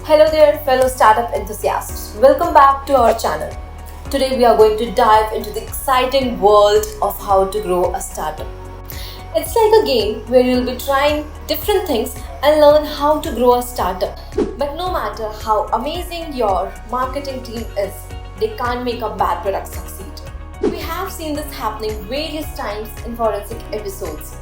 Hello there, fellow startup enthusiasts. Welcome back to our channel. Today we are going to dive into the exciting world of how to grow a startup. It's like a game where you'll be trying different things and learn how to grow a startup. But no matter how amazing your marketing team is, they can't make a bad product succeed. We have seen this happening various times in forensic episodes.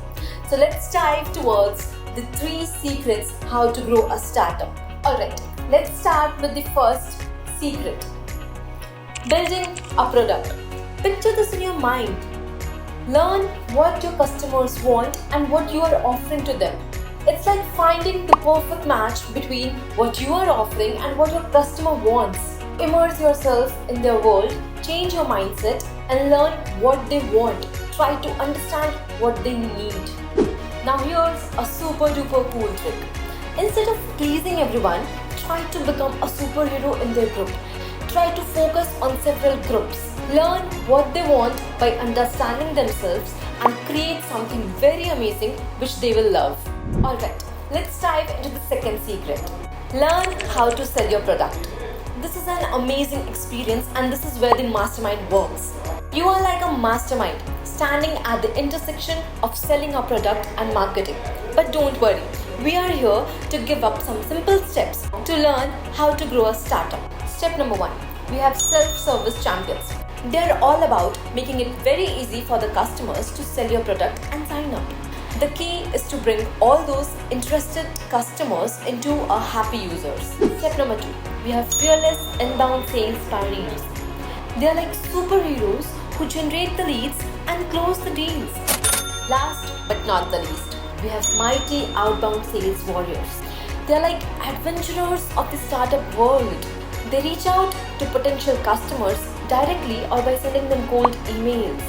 So let's dive towards the 3 secrets how to grow a startup. Alright, let's start with the first secret. Building a product. Picture this in your mind. Learn what your customers want and what you are offering to them. It's like finding the perfect match between what you are offering and what your customer wants. Immerse yourself in their world, change your mindset, and learn what they want. Try to understand what they need. Now here's a super duper cool trick. Instead of pleasing everyone, try to become a superhero in their group. Try to focus on several groups. Learn what they want by understanding themselves and create something very amazing which they will love. Alright, let's dive into the second secret. Learn how to sell your product. This is an amazing experience and this is where the mastermind works. You are like a mastermind standing at the intersection of selling a product and marketing. But don't worry, we are here to give up some simple steps to learn how to grow a startup. Step number 1, we have self-service champions. They are all about making it very easy for the customers to sell your product and sign up. The key is to bring all those interested customers into a happy users. Step number 2, we have fearless inbound sales pioneers. They are like superheroes who generate the leads and close the deals. Last but not the least, we have mighty outbound sales warriors. They are like adventurers of the startup world. They reach out to potential customers directly or by sending them cold emails.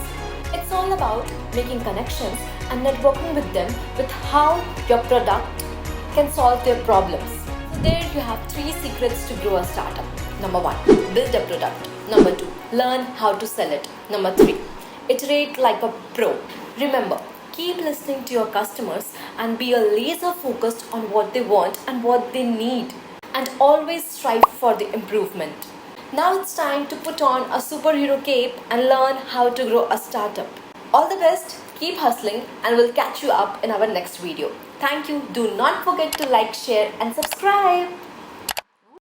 It's all about making connections and networking with them with how your product can solve their problems. So there you have 3 secrets to grow a startup. Number 1, build a product. Number 2, learn how to sell it. Number 3, iterate like a pro. Remember, keep listening to your customers and be a laser focused on what they want and what they need. And always strive for the improvement. Now it's time to put on a superhero cape and learn how to grow a startup. All the best, keep hustling, and we'll catch you up in our next video. Thank you. Do not forget to like, share and subscribe.